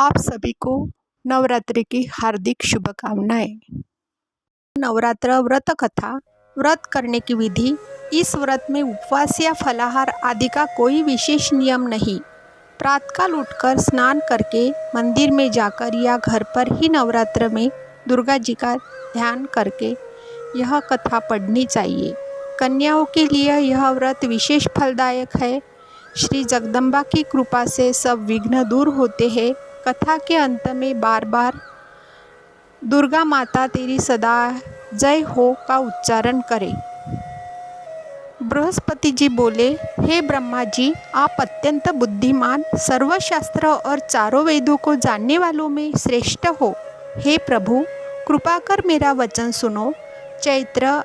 आप सभी को नवरात्रि की हार्दिक शुभकामनाएं। नवरात्र व्रत कथा। व्रत करने की विधि। इस व्रत में उपवास या फलाहार आदि का कोई विशेष नियम नहीं। प्रातःकाल उठकर स्नान करके मंदिर में जाकर या घर पर ही नवरात्र में दुर्गा जी का ध्यान करके यह कथा पढ़नी चाहिए। कन्याओं के लिए यह व्रत विशेष फलदायक है। श्री जगदम्बा की कृपा से सब विघ्न दूर होते हैं। कथा के अंत में बार बार दुर्गा माता तेरी सदा जय हो का उच्चारण करें। बृहस्पति जी बोले, हे ब्रह्मा जी, आप अत्यंत बुद्धिमान, सर्वशास्त्र और चारों वेदों को जानने वालों में श्रेष्ठ हो। हे प्रभु, कृपा कर मेरा वचन सुनो। चैत्र,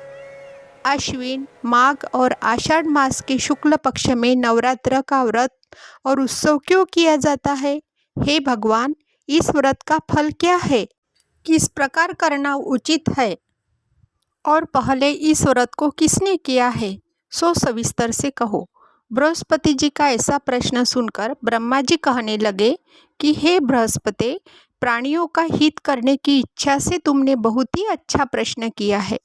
आश्विन, माघ और आषाढ़ मास के शुक्ल पक्ष में नवरात्र का व्रत और उत्सव क्यों किया जाता है? हे भगवान, इस व्रत का फल क्या है? किस प्रकार करना उचित है? और पहले इस व्रत को किसने किया है, सो सविस्तर से कहो। बृहस्पति जी का ऐसा प्रश्न सुनकर ब्रह्मा जी कहने लगे कि हे बृहस्पति, प्राणियों का हित करने की इच्छा से तुमने बहुत ही अच्छा प्रश्न किया है।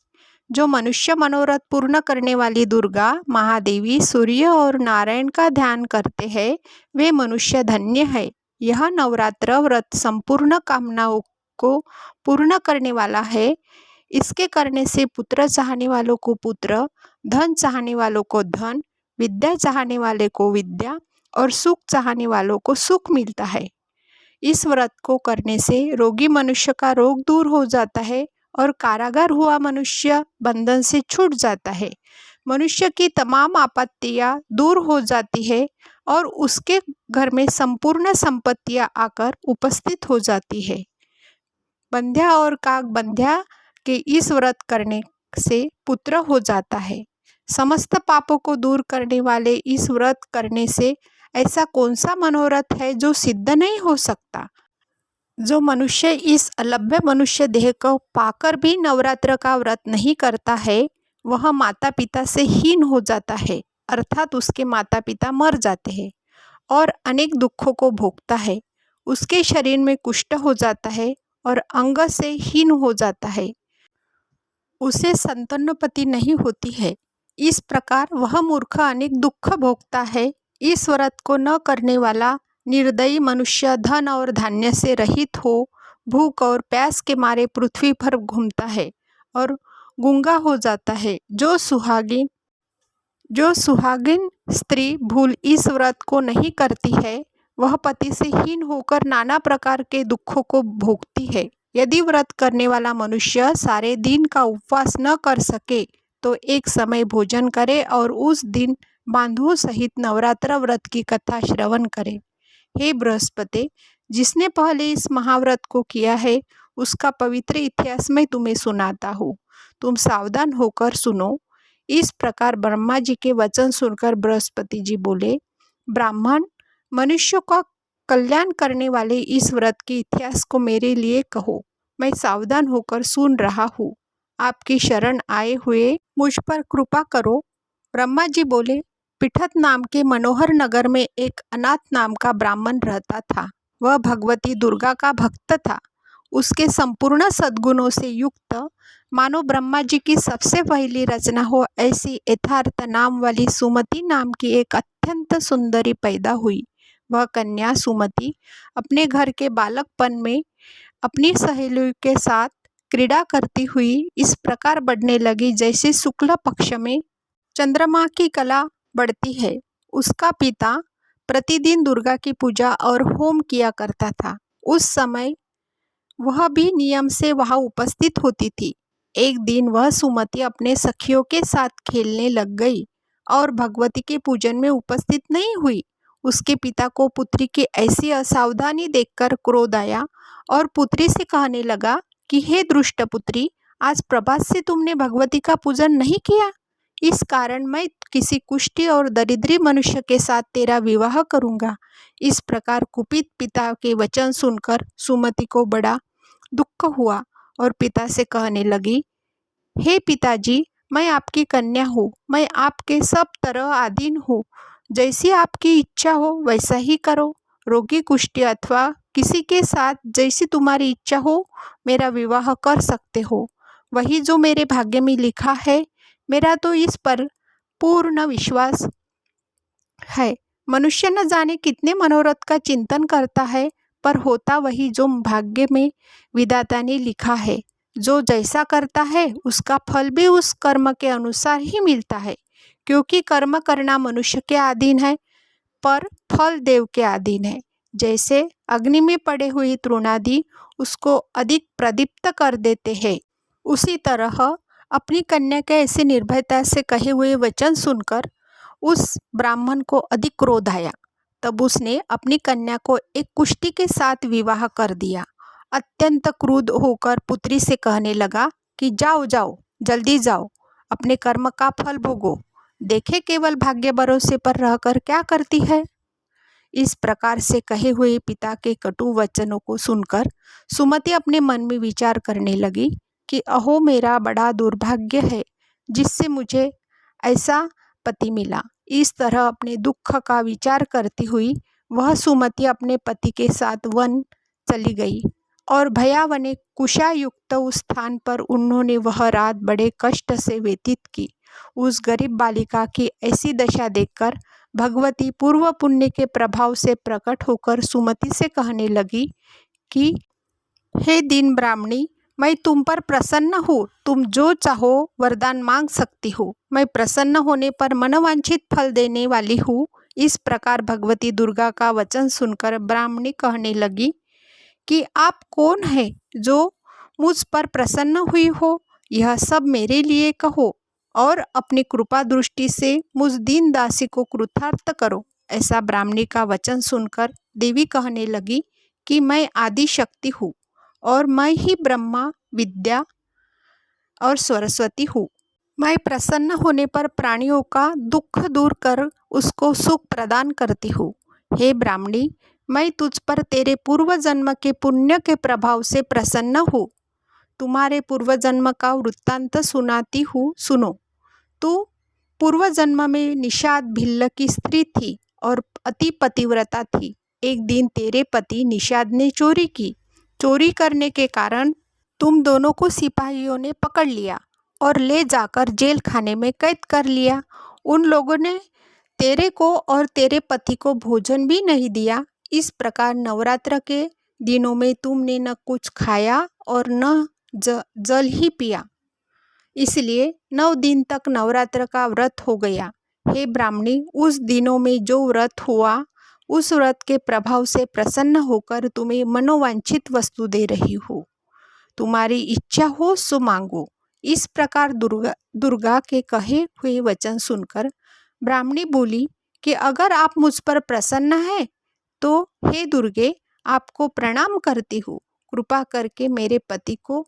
जो मनुष्य मनोरथ पूर्ण करने वाली दुर्गा, महादेवी, सूर्य और नारायण का ध्यान करते हैं, वे मनुष्य धन्य है। यह नवरात्र व्रत संपूर्ण कामनाओं को पूर्ण करने वाला है। इसके करने से पुत्र चाहने वालों को पुत्र, धन चाहने वालों को धन, विद्या चाहने वाले को विद्या और सुख चाहने वालों को सुख मिलता है। इस व्रत को करने से रोगी मनुष्य का रोग दूर हो जाता है और कारागार हुआ मनुष्य बंधन से छूट जाता है। मनुष्य की तमाम आपत्तियां दूर हो जाती है और उसके घर में संपूर्ण संपत्तियां आकर उपस्थित हो जाती है। बंध्या और काग बंध्या के इस व्रत करने से पुत्र हो जाता है। समस्त पापों को दूर करने वाले इस व्रत करने से ऐसा कौन सा मनोरथ है जो सिद्ध नहीं हो सकता? जो मनुष्य इस अलभ्य मनुष्य देह को पाकर भी नवरात्र का व्रत नहीं करता है, वह माता पिता से हीन हो जाता है, अर्थात उसके माता पिता मर जाते हैं और अनेक दुखों को भोगता है। उसके शरीर में कुष्ठ हो जाता है और अंग से हीन हो जाता है। उसे संतानोत्पत्ति नहीं होती है। इस प्रकार वह मूर्ख अनेक दुख भोगता है। इस व्रत को न करने वाला निर्दयी मनुष्य धन और धान्य से रहित हो, भूख और प्यास के मारे पृथ्वी पर घूमता है और गूंगा हो जाता है। जो सुहागिन स्त्री भूल इस व्रत को नहीं करती है, वह पति से हीन होकर नाना प्रकार के दुखों को भोगती है। यदि व्रत करने वाला मनुष्य सारे दिन का उपवास न कर सके तो एक समय भोजन करे और उस दिन बांधुओं सहित नवरात्र व्रत की कथा श्रवण करे। हे बृहस्पति, जिसने पहले इस महाव्रत को किया है, उसका पवित्र इतिहास मैं तुम्हें सुनाता हूँ। तुम सावधान होकर सुनो। इस प्रकार ब्रह्मा जी के वचन सुनकर बृहस्पति जी बोले, ब्राह्मण, मनुष्य का कल्याण करने वाले इस व्रत के इतिहास को मेरे लिए कहो। मैं सावधान होकर सुन रहा हूँ। आपकी शरण आए हुए मुझ पर कृपा करो। ब्रह्मा जी बोले, पिठत नाम के मनोहर नगर में एक अनाथ नाम का ब्राह्मण रहता था। वह भगवती दुर्गा का भक्त था। उसके संपूर्ण सद्गुणों से युक्त मानो ब्रह्मा जी की सबसे पहली रचना हो ऐसी यथार्थ नाम वाली सुमति नाम की एक अत्यंत सुंदरी पैदा हुई। वह कन्या सुमति अपने घर के बालकपन में अपनी सहेलियों के साथ क्रीड़ा करती हुई इस प्रकार बढ़ने लगी जैसे शुक्ल पक्ष में चंद्रमा की कला बढ़ती है। उसका पिता प्रतिदिन दुर्गा की पूजा और होम किया करता था। उस समय वह भी नियम से वहां उपस्थित होती थी। एक दिन वह सुमति अपने सखियों के साथ खेलने लग गई और भगवती के पूजन में उपस्थित नहीं हुई। उसके पिता को पुत्री की ऐसी असावधानी देखकर क्रोध आया और पुत्री से कहने लगा कि हे दुष्ट पुत्री, आज प्रभात से तुमने भगवती का पूजन नहीं किया। इस कारण मैं किसी कुष्ठी और दरिद्री मनुष्य के साथ तेरा विवाह करूंगा। इस प्रकार कुपित पिता के वचन सुनकर सुमति को बड़ा दुख हुआ और पिता से कहने लगी, हे पिताजी, मैं आपकी कन्या हूँ। मैं आपके सब तरह अधीन हूँ। जैसी आपकी इच्छा हो वैसा ही करो। रोगी, कुष्ठी अथवा किसी के साथ जैसी तुम्हारी इच्छा हो मेरा विवाह कर सकते हो। वही जो मेरे भाग्य में लिखा है, मेरा तो इस पर पूर्ण विश्वास है। मनुष्य न जाने कितने मनोरथ का चिंतन करता है, पर होता वही जो भाग्य में विधाता ने लिखा है। जो जैसा करता है उसका फल भी उस कर्म के अनुसार ही मिलता है, क्योंकि कर्म करना मनुष्य के अधीन है, पर फल देव के अधीन है। जैसे अग्नि में पड़े हुए तृणादि उसको अधिक प्रदीप्त कर देते हैं, उसी तरह अपनी कन्या के ऐसे निर्भयता से कहे हुए वचन सुनकर उस ब्राह्मण को अधिक क्रोध आया। तब उसने अपनी कन्या को एक कुष्टी के साथ विवाह कर दिया। अत्यंत क्रुद्ध होकर पुत्री से कहने लगा कि जाओ जाओ, जल्दी जाओ, अपने कर्म का फल भोगो, देखे केवल भाग्य भरोसे पर रहकर क्या करती है। इस प्रकार से कहे हुए पिता के कटु वचनों को सुनकर सुमति अपने मन में विचार करने लगी कि अहो मेरा बड़ा दुर्भाग्य है जिससे मुझे ऐसा पति मिला। इस तरह अपने दुख का विचार करती हुई वह सुमति अपने पति के साथ वन चली गई और भयावने कुशायुक्त उस स्थान पर उन्होंने वह रात बड़े कष्ट से व्यतीत की। उस गरीब बालिका की ऐसी दशा देखकर भगवती पूर्व पुण्य के प्रभाव से प्रकट होकर सुमति से कहने लगी कि हे दीन ब्राह्मणी, मैं तुम पर प्रसन्न हूँ, तुम जो चाहो वरदान मांग सकती हो, मैं प्रसन्न होने पर मनवांछित फल देने वाली हूँ। इस प्रकार भगवती दुर्गा का वचन सुनकर ब्राह्मणी कहने लगी कि आप कौन है जो मुझ पर प्रसन्न हुई हो, यह सब मेरे लिए कहो और अपनी कृपा दृष्टि से मुझ दीन दासी को कृतार्थ करो। ऐसा ब्राह्मणी का वचन सुनकर देवी कहने लगी कि मैं आदि शक्ति हूँ और मैं ही ब्रह्मा, विद्या और सरस्वती हूँ। मैं प्रसन्न होने पर प्राणियों का दुख दूर कर उसको सुख प्रदान करती हूँ। हे ब्राह्मणी, मैं तुझ पर तेरे पूर्व जन्म के पुण्य के प्रभाव से प्रसन्न हूँ। तुम्हारे पूर्व जन्म का वृत्तांत सुनाती हूँ, सुनो। तू पूर्व जन्म में निषाद भिल्ल की स्त्री थी और अति पतिव्रता थी। एक दिन तेरे पति निषाद ने चोरी की। चोरी करने के कारण तुम दोनों को सिपाहियों ने पकड़ लिया और ले जाकर जेल खाने में कैद कर लिया। उन लोगों ने तेरे को और तेरे पति को भोजन भी नहीं दिया। इस प्रकार नवरात्र के दिनों में तुमने न कुछ खाया और न जल ही पिया, इसलिए 9 दिन तक नवरात्र का व्रत हो गया। हे ब्राह्मणी, उस दिनों में जो व्रत हुआ उस व्रत के प्रभाव से प्रसन्न होकर तुम्हें मनोवांछित वस्तु दे रही हूँ। तुम्हारी इच्छा हो सो मांगो। इस प्रकार दुर्गा के कहे हुए वचन सुनकर ब्राह्मणी बोली कि अगर आप मुझ पर प्रसन्न हैं तो हे दुर्गे, आपको प्रणाम करती हूँ। कृपा करके मेरे पति को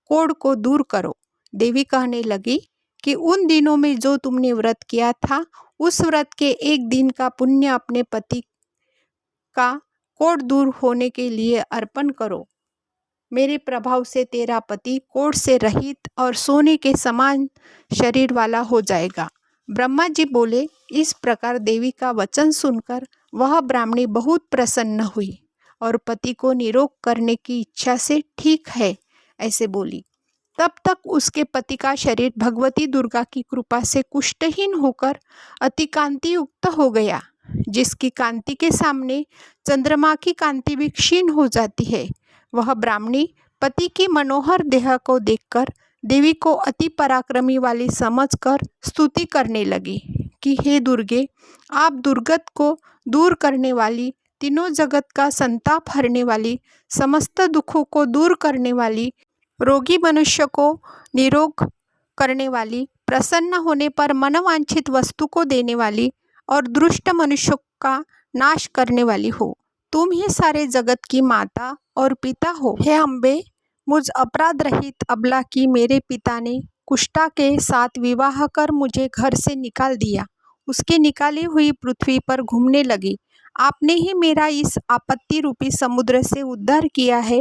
कोढ़ को दूर करो। देवी कहने लगी कि उन दिनों में जो तुमने व्रत किया था उस व्रत के एक दिन का पुण्य अपने पति का कोढ़ दूर होने के लिए अर्पण करो। मेरे प्रभाव से तेरा पति कोढ़ से रहित और सोने के समान शरीर वाला हो जाएगा। ब्रह्मा जी बोले। इस प्रकार देवी का वचन सुनकर वह ब्राह्मणी बहुत प्रसन्न हुई और पति को निरोग करने की इच्छा से ठीक है ऐसे बोली। तब तक उसके पति का शरीर भगवती दुर्गा की कृपा से कुष्ठहीन होकर अति कांति युक्त हो गया, जिसकी कांति के सामने चंद्रमा की कांति भी क्षीण हो जाती है। वह ब्राह्मणी पति की मनोहर देह को देखकर देवी को अति पराक्रमी वाली समझकर स्तुति करने लगी कि हे दुर्गे, आप दुर्गत को दूर करने वाली, तीनों जगत का संताप हरने वाली, समस्त दुखों को दूर करने वाली, रोगी मनुष्य को निरोग करने वाली, प्रसन्न होने पर मनवांछित वस्तु को देने वाली और दुष्ट मनुष्यों का नाश करने वाली हो। तुम ही सारे जगत की माता और पिता हो। हे अम्बे, मुझ अपराध रहित अबला की मेरे पिता ने कुष्ठा के साथ विवाह कर मुझे घर से निकाल दिया। उसके निकाली हुई पृथ्वी पर घूमने लगी। आपने ही मेरा इस आपत्ति रूपी समुद्र से उद्धार किया है।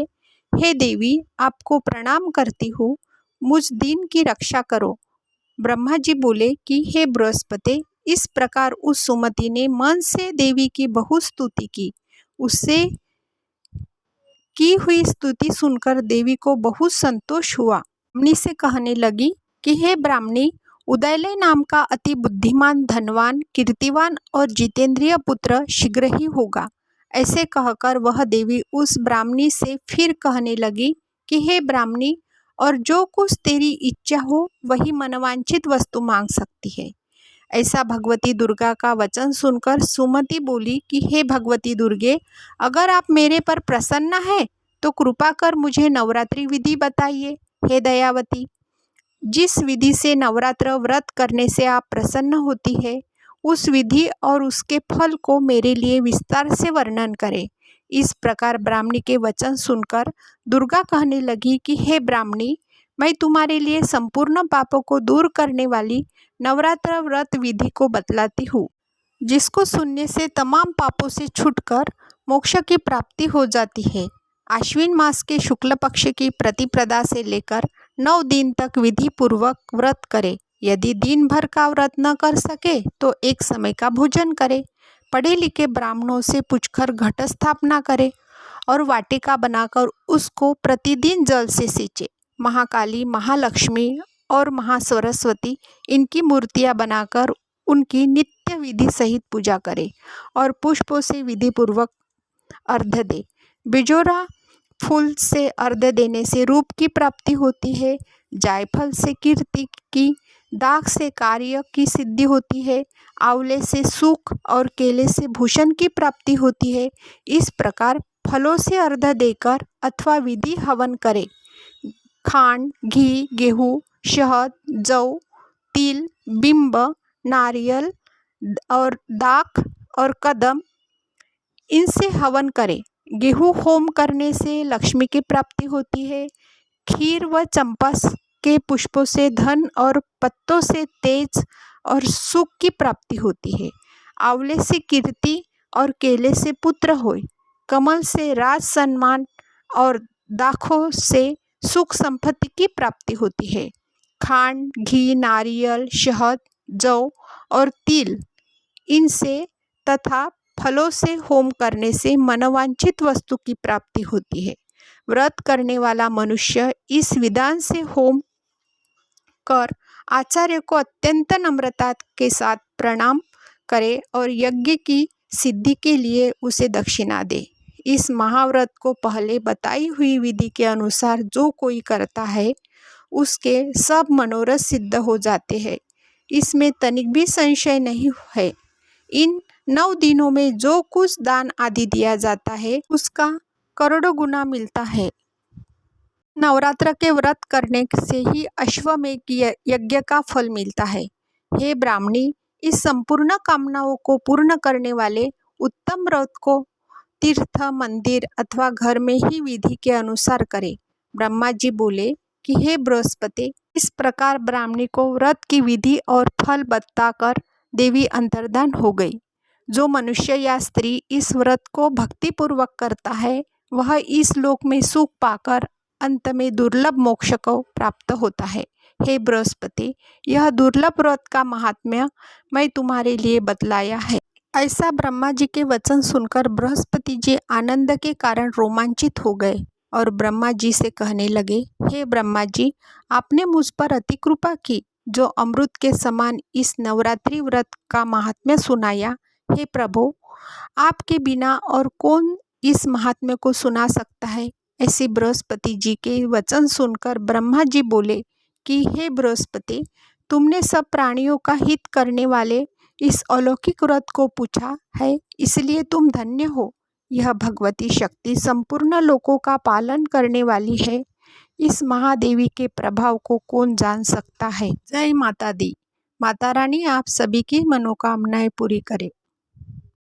हे देवी, आपको प्रणाम करती हूँ, मुझ दीन की रक्षा करो। ब्रह्मा जी बोले कि हे बृहस्पति, इस प्रकार उस सुमति ने मन से देवी की बहुत स्तुति की। उससे की हुई स्तुति सुनकर देवी को बहुत संतोष हुआ। ब्राह्मणी से कहने लगी कि हे ब्राह्मणी, उदयलय नाम का अति बुद्धिमान, धनवान, कीर्तिवान और जितेंद्रिय पुत्र शीघ्र ही होगा। ऐसे कहकर वह देवी उस ब्राह्मणी से फिर कहने लगी कि हे ब्राह्मणी, और जो कुछ तेरी इच्छा हो वही मनवांछित वस्तु मांग सकती है। ऐसा भगवती दुर्गा का वचन सुनकर सुमति बोली कि हे भगवती दुर्गे, अगर आप मेरे पर प्रसन्न हैं तो कृपा कर मुझे नवरात्रि विधि बताइए। हे दयावती, जिस विधि से नवरात्र व्रत करने से आप प्रसन्न होती है, उस विधि और उसके फल को मेरे लिए विस्तार से वर्णन करें। इस प्रकार ब्राह्मणी के वचन सुनकर दुर्गा कहने लगी कि हे ब्राह्मणी, मैं तुम्हारे लिए संपूर्ण पापों को दूर करने वाली नवरात्र व्रत विधि को बतलाती हूँ, जिसको सुनने से तमाम पापों से छूटकर मोक्ष की प्राप्ति हो जाती है। आश्विन मास के शुक्ल पक्ष की प्रतिपदा से लेकर 9 दिन तक विधि पूर्वक व्रत करे। यदि दिन भर का व्रत न कर सके तो एक समय का भोजन करे। पढ़े लिखे ब्राह्मणों से पूछकर घट स्थापना करे और वाटिका बनाकर उसको प्रतिदिन जल से सींचे। महाकाली, महालक्ष्मी और महासरस्वती इनकी मूर्तियां बनाकर उनकी नित्य विधि सहित पूजा करे और पुष्पों से विधि पूर्वक अर्घ्य दे। बिजोरा फूल से अर्घ्य देने से रूप की प्राप्ति होती है। जायफल से कीर्ति की, दाख से कार्य की सिद्धि होती है। आंवले से सुख और केले से भूषण की प्राप्ति होती है। इस प्रकार फलों से अर्घ्य देकर अथवा विधि हवन करे। खांड, घी, गेहूँ, शहद, जौ, तिल, बिंब, नारियल और दाख और कदम, इनसे हवन करे। गेहूँ होम करने से लक्ष्मी की प्राप्ति होती है। खीर व चंपा के पुष्पों से धन और पत्तों से तेज और सुख की प्राप्ति होती है। आंवले से कीर्ति और केले से पुत्र होय। कमल से राज सम्मान और दाखों से सुख संपत्ति की प्राप्ति होती है। खांड, घी, नारियल, शहद, जौ और तिल, इनसे तथा फलों से होम करने से मनोवांछित वस्तु की प्राप्ति होती है। व्रत करने वाला मनुष्य इस विधान से होम कर आचार्य को अत्यंत नम्रता के साथ प्रणाम करे और यज्ञ की सिद्धि के लिए उसे दक्षिणा दे। इस महाव्रत को पहले बताई हुई विधि के अनुसार जो कोई करता है, उसके सब मनोरथ सिद्ध हो जाते हैं। इसमें तनिक भी संशय नहीं है। इन 9 दिनों में जो कुछ दान आदि दिया जाता है, उसका करोड़ों गुना मिलता है। नवरात्र के व्रत करने से ही अश्वमेध यज्ञ का फल मिलता है। हे ब्राह्मणी, इस संपूर्ण कामनाओं को पूर्ण करने वाले उत्तम व्रत को तीर्थ, मंदिर अथवा घर में ही विधि के अनुसार करे। ब्रह्मा जी बोले कि हे बृहस्पति, इस प्रकार ब्राह्मणी को व्रत की विधि और फल बताकर देवी अंतर्धान हो गई। जो मनुष्य या स्त्री इस व्रत को भक्तिपूर्वक करता है, वह इस लोक में सुख पाकर अंत में दुर्लभ मोक्ष को प्राप्त होता है। हे बृहस्पति, यह दुर्लभ व्रत का महात्म्य मैं तुम्हारे लिए बतलाया है। ऐसा ब्रह्मा जी के वचन सुनकर बृहस्पति जी आनंद के कारण रोमांचित हो गए और ब्रह्मा जी से कहने लगे, हे ब्रह्मा जी, आपने मुझ पर अति कृपा की, जो अमृत के समान इस नवरात्रि व्रत का महात्म्य सुनाया। हे प्रभु, आपके बिना और कौन इस महात्म्य को सुना सकता है। ऐसे बृहस्पति जी के वचन सुनकर ब्रह्मा जी बोले कि हे बृहस्पति, तुमने सब प्राणियों का हित करने वाले इस अलौकिक व्रत को पूछा है, इसलिए तुम धन्य हो। यह भगवती शक्ति संपूर्ण लोकों का पालन करने वाली है। इस महादेवी के प्रभाव को कौन जान सकता है। जय माता दी। माता रानी आप सभी की मनोकामनाएं पूरी करे।